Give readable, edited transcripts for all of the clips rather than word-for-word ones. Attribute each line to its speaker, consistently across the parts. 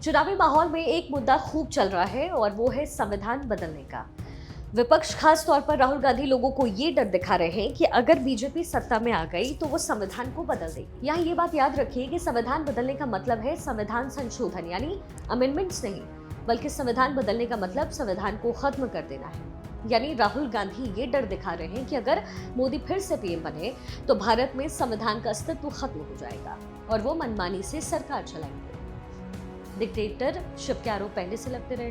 Speaker 1: चुनावी माहौल में एक मुद्दा खूब चल रहा है और वो है संविधान बदलने का। विपक्ष खास तौर पर राहुल गांधी लोगों को ये डर दिखा रहे हैं कि अगर बीजेपी सत्ता में आ गई तो वो संविधान को बदल देगी। यहाँ ये बात याद रखिए कि संविधान बदलने का मतलब है संविधान संशोधन यानी अमेंडमेंट्स नहीं, बल्कि संविधान बदलने का मतलब संविधान को खत्म कर देना है। यानी राहुल गांधी ये डर दिखा रहे हैं कि अगर मोदी फिर से पीएम बने तो भारत में संविधान का अस्तित्व खत्म हो जाएगा और वो मनमानी से सरकार चलाएंगे। डिक्टेटरशिप के आरोप पहले से लगते रहे।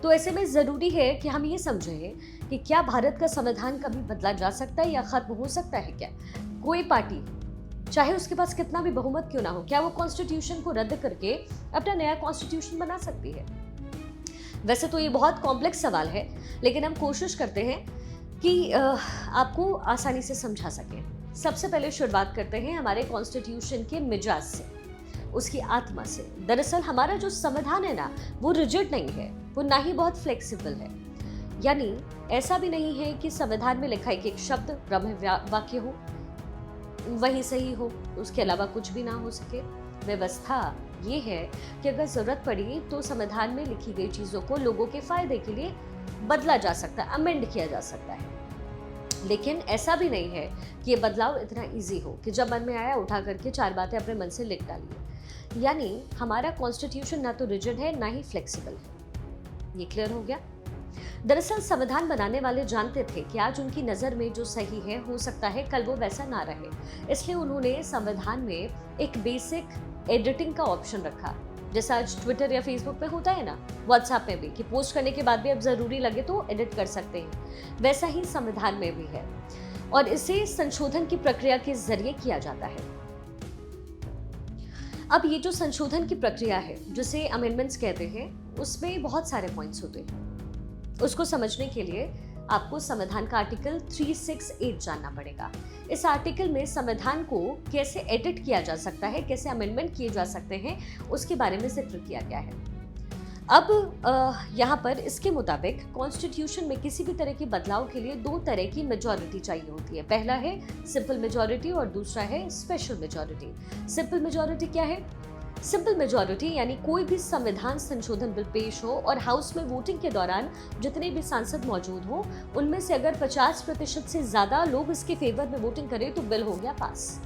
Speaker 1: तो ऐसे में जरूरी है कि हम ये समझें कि क्या भारत का संविधान कभी बदला जा सकता है या खत्म हो सकता है क्या? कोई पार्टी चाहे उसके पास कितना भी बहुमत क्यों ना हो, क्या वो कॉन्स्टिट्यूशन को रद्द करके अपना नया कॉन्स्टिट्यूशन बना सकती है? वैसे तो ये बहुत कॉम्प्लेक्स सवाल है, लेकिन हम कोशिश करते हैं कि आपको आसानी से समझा सकें। सबसे पहले शुरुआत करते हैं हमारे कॉन्स्टिट्यूशन के मिजाज से, उसकी आत्मा से। दरअसल हमारा जो संविधान है ना, वो रिजिड नहीं है, वो ना ही बहुत फ्लेक्सिबल है। यानी ऐसा भी नहीं है कि संविधान में लिखा एक शब्द ब्रह्म वाक्य हो, वही सही हो, उसके अलावा कुछ भी ना हो सके। व्यवस्था ये है कि अगर जरूरत पड़ी तो संविधान में लिखी गई चीजों को लोगों के फायदे के लिए बदला जा सकता है, अमेंड किया जा सकता है। लेकिन ऐसा भी नहीं है कि ये बदलाव इतना इजी हो कि जब मन में आया उठा करके चार बातें अपने मन से लिख डालिए। यानी हमारा कॉन्स्टिट्यूशन ना तो रिजिड है ना ही फ्लेक्सिबल है। ये क्लियर हो गया? दरअसल संविधान बनाने वाले जानते थे कि आज उनकी नजर में जो सही है हो सकता है कल वो वैसा ना रहे, इसलिए उन्होंने संविधान में एक बेसिक एडिटिंग का ऑप्शन रखा। जैसा आज ट्विटर या फेसबुक पे होता है ना, व्हाट्सएप में भी, कि पोस्ट करने के बाद भी अब जरूरी लगे तो एडिट कर सकते हैं, वैसा ही संविधान में भी है और इसे संशोधन की प्रक्रिया के जरिए किया जाता है। अब ये जो संशोधन की प्रक्रिया है, जिसे अमेंडमेंट्स कहते हैं, उसमें बहुत सारे पॉइंट्स होते हैं। उसको समझने के लिए आपको संविधान का आर्टिकल 368 जानना पड़ेगा। इस आर्टिकल में संविधान को कैसे एडिट किया जा सकता है, कैसे अमेंडमेंट किए जा सकते हैं, उसके बारे में जिक्र किया गया है। अब यहाँ पर इसके मुताबिक कॉन्स्टिट्यूशन में किसी भी तरह के बदलाव के लिए दो तरह की मेजॉरिटी चाहिए होती है। पहला है सिंपल मेजॉरिटी और दूसरा है स्पेशल मेजॉरिटी। सिंपल मेजॉरिटी क्या है? सिंपल मेजॉरिटी यानी कोई भी संविधान संशोधन बिल पेश हो और हाउस में वोटिंग के दौरान जितने भी सांसद मौजूद हो, उनमें से अगर 50% से ज्यादा लोग इसके फेवर में वोटिंग करें तो बिल हो गया पास।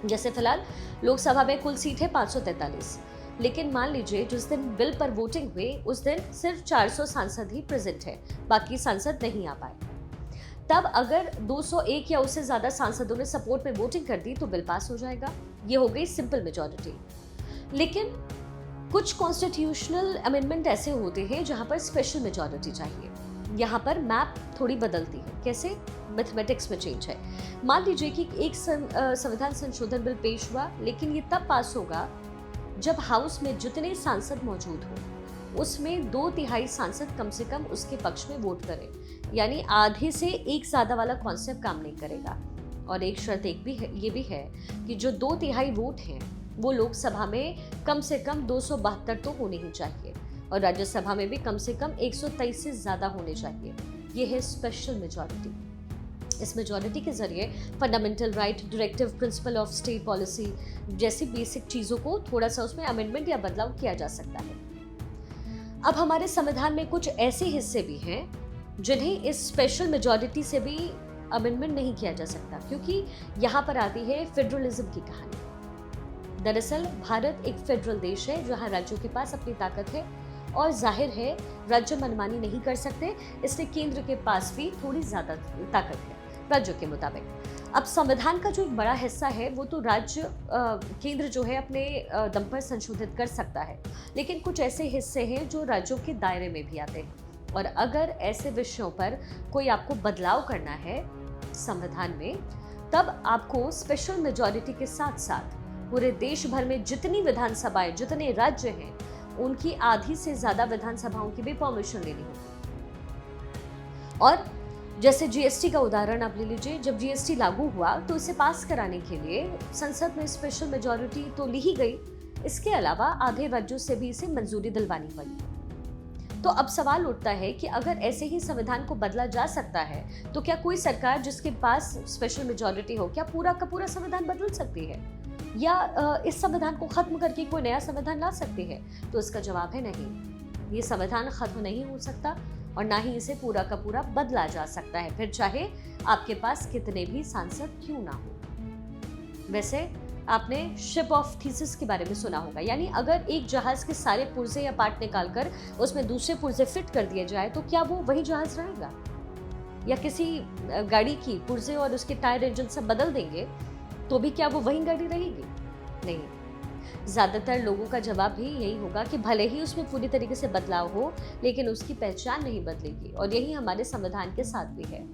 Speaker 1: जैसे फिलहाल लोकसभा में कुल सीट है 543, लेकिन मान लीजिए जिस दिन बिल पर वोटिंग हुई उस दिन सिर्फ 400 सांसद ही प्रेजेंट है, बाकी सांसद नहीं आ पाए। तब अगर 201 या उससे ज्यादा सांसदों ने सपोर्ट में वोटिंग कर दी तो बिल पास हो जाएगा। ये हो गई सिंपल मेजॉरिटी। लेकिन कुछ कॉन्स्टिट्यूशनल अमेंडमेंट ऐसे होते हैं जहां पर स्पेशल मेजॉरिटी चाहिए। यहाँ पर मैप थोड़ी बदलती है। कैसे? मैथमेटिक्स में चेंज है। मान लीजिए कि एक संविधान संशोधन बिल पेश हुआ, लेकिन ये तब पास होगा जब हाउस में जितने सांसद मौजूद हो उसमें 2/3 सांसद कम से कम उसके पक्ष में वोट करें। यानी आधे से एक ज्यादा वाला कॉन्सेप्ट काम नहीं करेगा। और एक शर्त ये भी है कि जो 2/3 वोट हैं वो लोकसभा में कम से कम 272 तो होने ही चाहिए और राज्यसभा में भी कम से कम 123 से ज्यादा होने चाहिए। ये है स्पेशल मेजॉरिटी। इस मेजॉरिटी के जरिए fundamental right, directive principle of state policy जैसी बेसिक चीजों को थोड़ा सा उसमें अमेंडमेंट या बदलाव किया जा सकता है। अब हमारे संविधान में कुछ ऐसे हिस्से भी हैं जिन्हें इस स्पेशल मेजॉरिटी से भी अमेंडमेंट नहीं किया जा सकता, क्योंकि यहाँ पर आती है फेडरलिज्म की कहानी। दरअसल भारत एक फेडरल देश है जहां राज्यों के पास अपनी ताकत है और जाहिर है राज्य मनमानी नहीं कर सकते, इसलिए केंद्र के पास भी थोड़ी ज्यादा ताकत है राज्यों के मुताबिक। अब संविधान का जो एक बड़ा हिस्सा है वो तो राज्य केंद्र जो है अपने दम पर संशोधित कर सकता है, लेकिन कुछ ऐसे हिस्से हैं जो राज्यों के दायरे में भी आते हैं। और अगर ऐसे विषयों पर कोई आपको बदलाव करना है संविधान में, तब आपको स्पेशल मेजॉरिटी के साथ साथ पूरे देश भर में जितनी विधानसभाएं, जितने राज्य हैं, उनकी आधी से ज्यादा विधानसभाओं की भी परमिशन लेनी होगी। और जैसे जीएसटी का उदाहरण आप ले लीजिए, जब जीएसटी लागू हुआ तो इसे पास कराने के लिए संसद में स्पेशल मेजॉरिटी तो ली ही गई, इसके अलावा आधे राज्यों से भी इसे मंजूरी दिलवानी पड़ी। तो अब सवाल उठता है कि अगर ऐसे ही संविधान को बदला जा सकता है तो क्या कोई सरकार जिसके पास स्पेशल मेजॉरिटी हो, क्या पूरा का पूरा संविधान बदल सकती है? या इस संविधान को खत्म करके कोई नया संविधान ला सकते हैं? तो इसका जवाब है नहीं। ये संविधान खत्म नहीं हो सकता और ना ही इसे पूरा का पूरा बदला जा सकता है, फिर चाहे आपके पास कितने भी सांसद क्यों ना हो। वैसे आपने शिप ऑफ थीसिस के बारे में सुना होगा, यानी अगर एक जहाज के सारे पुर्जे या पार्ट निकालकर उसमें दूसरे पुर्जे फिट कर दिए जाए तो क्या वो वही जहाज रहेगा? या किसी गाड़ी की पुर्जे और उसके टायर इंजन सब बदल देंगे तो भी क्या वो वही गाड़ी रहेगी? नहीं। ज्यादातर लोगों का जवाब भी यही होगा कि भले ही उसमें पूरी तरीके से बदलाव हो, लेकिन उसकी पहचान नहीं बदलेगी। और यही हमारे संविधान के साथ भी है।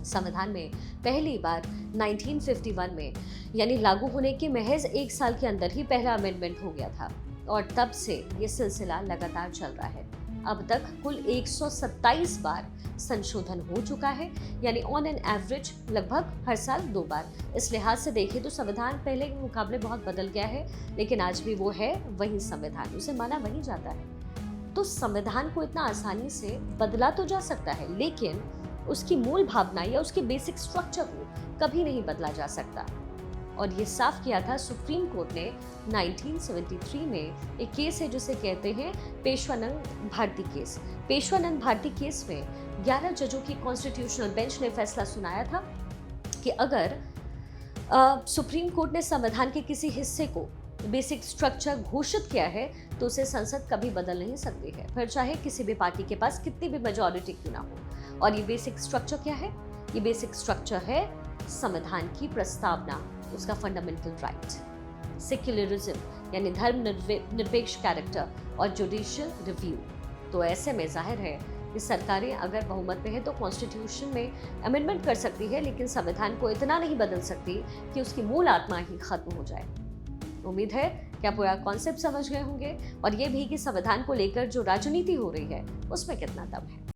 Speaker 1: संविधान में पहली बार 1951 में यानी लागू होने के महज 1 साल के अंदर ही पहला अमेंडमेंट हो गया था और तब से ये सिलसिला लगातार चल रहा है। अब तक कुल 127 बार संशोधन हो चुका है, यानी ऑन एन एवरेज लगभग हर साल 2 बार। इस लिहाज से देखें तो संविधान पहले के मुकाबले बहुत बदल गया है, लेकिन आज भी वो है वही संविधान, उसे माना वही जाता है। तो संविधान को इतना आसानी से बदला तो जा सकता है, लेकिन उसकी मूल भावना या उसके बेसिक स्ट्रक्चर को कभी नहीं बदला जा सकता। और ये साफ किया था सुप्रीम कोर्ट ने 1973 में। एक केस है जिसे कहते हैं पेशवानंद भारती केस। पेशवानंद भारती केस में 11 जजों की कॉन्स्टिट्यूशनल बेंच ने फैसला सुनाया था कि अगर सुप्रीम कोर्ट ने संविधान के किसी हिस्से को बेसिक स्ट्रक्चर घोषित किया है तो उसे संसद कभी बदल नहीं सकती है, फिर चाहे किसी भी पार्टी के पास कितनी भी मेजॉरिटी क्यों ना हो। और ये बेसिक स्ट्रक्चर क्या है? ये बेसिक स्ट्रक्चर है संविधान की प्रस्तावना, उसका फंडामेंटल राइट, सेक्युलरिज्म यानी धर्म निरपेक्ष कैरेक्टर और जुडिशियल रिव्यू। तो ऐसे में जाहिर है कि सरकारें अगर बहुमत में है तो कॉन्स्टिट्यूशन में अमेंडमेंट कर सकती है, लेकिन संविधान को इतना नहीं बदल सकती कि उसकी मूल आत्मा ही खत्म हो जाए। उम्मीद है कि आप पूरा कॉन्सेप्ट समझ गए होंगे और ये भी कि संविधान को लेकर जो राजनीति हो रही है उसमें कितना दम है।